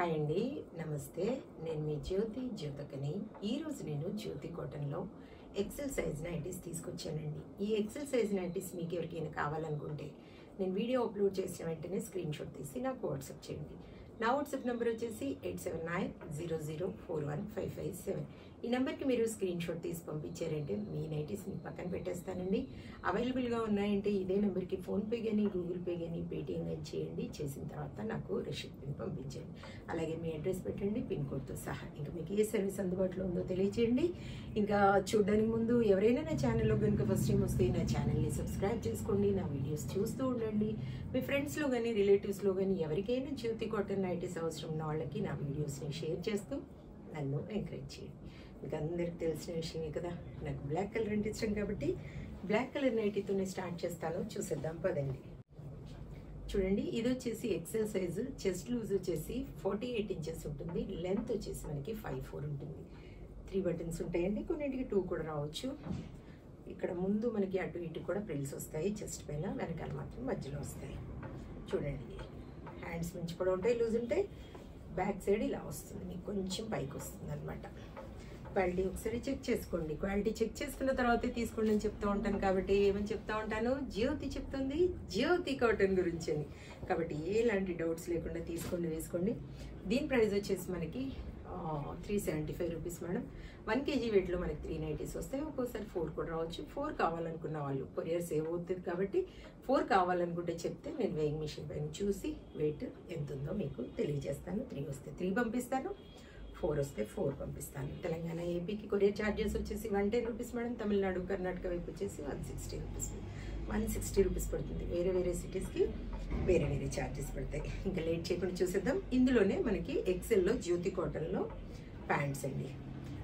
Hi అండి, నమస్తే. నేను మీ జ్యోతకని. ఈరోజు నేను జ్యోతి కాటన్లో ఎక్సెల్ సైజ్ నైటీస్ తీసుకొచ్చానండి. ఈ ఎక్సెల్ సైజ్ నైటీస్ మీకు ఎవరికైనా కావాలనుకుంటే నేను వీడియో అప్లోడ్ చేసిన వెంటనే స్క్రీన్ షాట్ తీసి నాకు వాట్సాప్ చేయండి. నా వాట్సాప్ నెంబర్ వచ్చేసి 8790041557. ఈ నెంబర్కి మీరు స్క్రీన్ షాట్ తీసి పంపించారంటే మీ నైటీస్ని పక్కన పెట్టేస్తానండి. అవైలబుల్గా ఉన్నాయంటే ఇదే నెంబర్కి ఫోన్పే కానీ గూగుల్ పే కానీ పేటిఎం కానీ చేయండి. చేసిన తర్వాత నాకు రిసిప్ట్ పిన్ పంపించండి. అలాగే మీ అడ్రస్ పెట్టండి, పిన్ కోడ్తో సహా. ఇంకా మీకు ఏ సర్వీస్ అందుబాటులో ఉందో తెలియచేయండి. ఇంకా చూడడానికి ముందు ఎవరైనా నా ఛానల్లో కనుక ఫస్ట్ టైం వస్తే నా ఛానల్ని సబ్స్క్రైబ్ చేసుకోండి. నా వీడియోస్ చూస్తూ ఉండండి. మీ ఫ్రెండ్స్లో కానీ రిలేటివ్స్లో కానీ ఎవరికైనా జ్యోతి కాటన్ నైటీస్ అవసరం ఉన్న వాళ్ళకి నా వీడియోస్ని షేర్ చేస్తూ నన్ను ఎంకరేజ్ చేయండి. మీకు అందరికి తెలిసిన విషయమే కదా, నాకు బ్లాక్ కలర్ అంటే ఇష్టం కాబట్టి బ్లాక్ కలర్ నైటీతోనే స్టార్ట్ చేస్తాను. చూసేద్దాం పదండి. చూడండి, ఇది వచ్చేసి ఎక్సెల్ సైజు. చెస్ట్ లూజ్ వచ్చేసి 48 ఇంచెస్ ఉంటుంది. లెంత్ వచ్చేసి మనకి 5'4" ఉంటుంది. 3 బటన్స్ ఉంటాయండి, కొన్నింటికి 2 కూడా రావచ్చు. ఇక్కడ ముందు మనకి అటు ఇటు కూడా ప్రిల్స్ వస్తాయి. చెస్ట్ పైన, వెనకాల మాత్రం మధ్యలో వస్తాయి. చూడండి, హ్యాండ్స్ నుంచి కూడా ఉంటాయి, లూజ్ ఉంటాయి. బ్యాక్ సైడ్ ఇలా వస్తుంది, మీకు కొంచెం పైకి వస్తుంది అనమాట. క్వాలిటీ ఒకసారి చెక్ చేసుకోండి. క్వాలిటీ చెక్ చేసుకున్న తర్వాతే తీసుకోండి అని చెప్తూ ఉంటాను. కాబట్టి ఏమని చెప్తా ఉంటాను, జ్యోతి చెప్తుంది జ్యోతి కాటన్ గురించి అని. కాబట్టి ఎలాంటి డౌట్స్ లేకుండా తీసుకోండి, వేసుకోండి. దీని ప్రైస్ వచ్చేసి మనకి 375 రూపీస్ మేడం. 1 kg వెయిట్లో మనకి 3 నైటీస్ వస్తాయి. ఒక్కోసారి 4 కూడా రావచ్చు. 4 కావాలనుకున్న వాళ్ళు, కొరియర్ సేవ్ అవుతుంది కాబట్టి 4 కావాలనుకుంటే చెప్తే నేను వెయింగ్ మిషన్ పైన చూసి వెయిట్ ఎంత ఉందో మీకు తెలియజేస్తాను. 3 వస్తే 3 పంపిస్తాను, 4 వస్తే 4 పంపిస్తాను. తెలంగాణ ఏపీకి కొరియర్ ఛార్జెస్ వచ్చేసి 110 రూపీస్ మేడం. తమిళనాడు కర్ణాటక వైపు వచ్చేసి 160 రూపీస్ 160 రూపీస్ పడుతుంది. వేరే వేరే సిటీస్కి వేరే వేరే ఛార్జెస్ పడతాయి. ఇంకా లేట్ చేయకుండా చూసేద్దాం. ఇందులోనే మనకి ఎక్సెల్లో జ్యోతి కాటన్లో ప్యాంట్స్ అండి.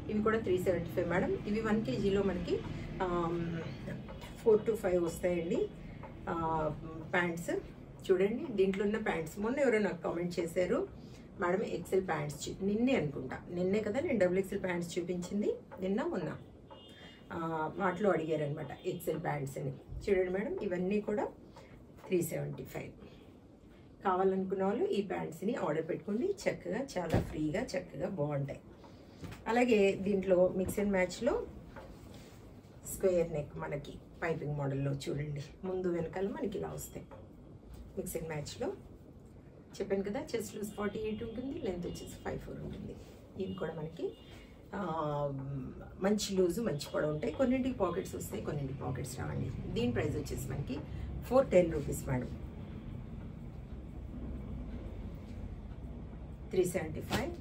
ఇవి కూడా 375 మేడం. ఇవి 1 kgలో మనకి 4 to 5 వస్తాయండి ప్యాంట్స్. చూడండి, దీంట్లో ఉన్న ప్యాంట్స్ మొన్న ఎవరో నాకు కామెంట్ చేశారు, మేడం ఎక్సెల్ ప్యాంట్స్ నిన్నే అనుకుంటా, నిన్నే కదా నేను XXL ప్యాంట్స్ చూపించింది, నిన్న మొన్న వాటిలో అడిగారనమాట ఎక్సెల్ ప్యాంట్స్ అని. చూడండి మేడం, ఇవన్నీ కూడా 375. కావాలనుకున్న వాళ్ళు ఈ ప్యాంట్స్ని ఆర్డర్ పెట్టుకోండి. చక్కగా, చాలా ఫ్రీగా, చక్కగా బాగుంటాయి. అలాగే దీంట్లో మిక్స్ అండ్ మ్యాచ్లో స్క్వేర్ నెక్ మనకి పైపింగ్ మోడల్లో చూడండి, ముందు వెనకాల మనకి ఇలా వస్తాయి. మిక్స్ అండ్ మ్యాచ్లో చెప్పాను కదా, చెస్ట్ లూజ్ 48 ఉంటుంది, లెంత్ వచ్చేసి 5'4" ఉంటుంది. ఇవి కూడా మనకి మంచి లూజు, మంచి పొడవు ఉంటాయి. కొన్నింటికి పాకెట్స్ వస్తాయి, కొన్నింటికి పాకెట్స్ రావండి. దీని ప్రైస్ వచ్చేసి మనకి 410 రూపీస్ మేడం. 375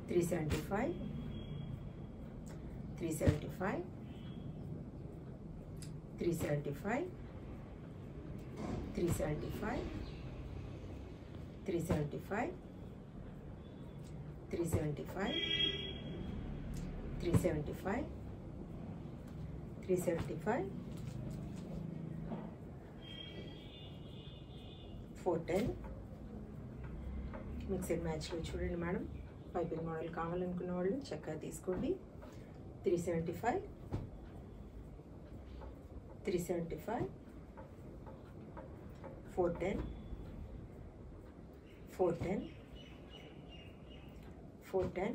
375 375 375 375 375 375 375 375 410. మిక్స్ అండ్ మ్యాచ్లో చూడండి మేడం, పైపింగ్ మోడల్ కావాలనుకున్న వాళ్ళు చక్కగా తీసుకోండి. 375 375 410 410 410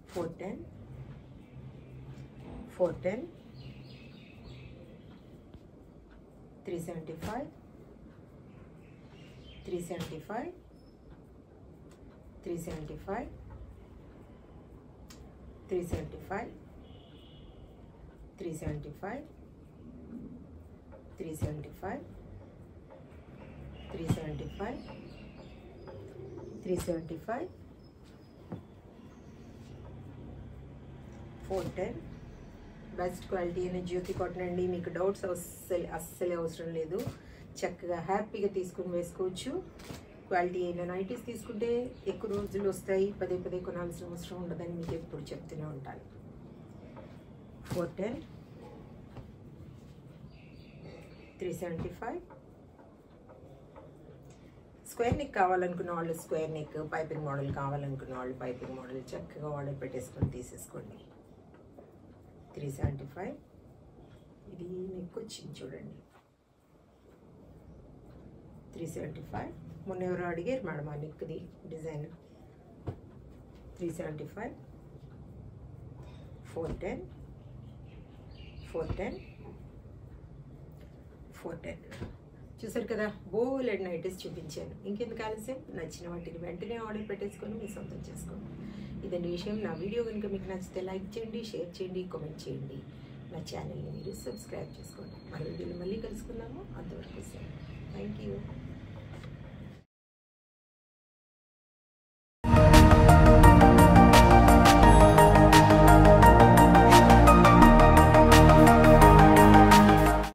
410 410 375 375 375 375 375 375 375 375 410. బెస్ట్ క్వాలిటీ అనే జ్యోతి కాటన్ అండి. మీకు డౌట్స్ అస్సలే అవసరం లేదు. చక్కగా హ్యాపీగా తీసుకుని వేసుకోవచ్చు. క్వాలిటీ అయిన నైటీస్ తీసుకుంటే ఎక్కువ రోజులు వస్తాయి, పదే పదే కొనాల్సిన అవసరం ఉండదని మీకు ఎప్పుడు చెప్తూనే ఉంటాను. 410 375. స్క్వేర్ నెక్ కావాలనుకున్న వాళ్ళు స్క్వేర్ నెక్, పైపింగ్ మోడల్ కావాలనుకున్న వాళ్ళు పైపింగ్ మోడల్ చక్కగా ఆర్డర్ పెట్టేసుకొని తీసేసుకోండి. 375. ఇది నెక్ వచ్చింది చూడండి, 375. మొన్న ఎవరో అడిగారు మేడం ఆ నెక్ది డిజైన్. 375, 410, 410, 410. చూసారు కదా, బోలెడ్ నైటీస్ చూపించాను. ఇంకెందుకు ఆలస్యం, నచ్చిన వాటిని వెంటనే ఆర్డర్ పెట్టేసుకొని మీ సొంతం చేసుకోండి. ఇదండి విషయం. నా వీడియో కనుక మీకు నచ్చితే లైక్ చేయండి, షేర్ చేయండి, కామెంట్ చేయండి. నా ఛానల్ని మీరు సబ్స్క్రైబ్ చేసుకోండి. మన వీడియోలో మళ్ళీ కలుసుకుందాము. అంతవరకు సార్, థ్యాంక్ యూ.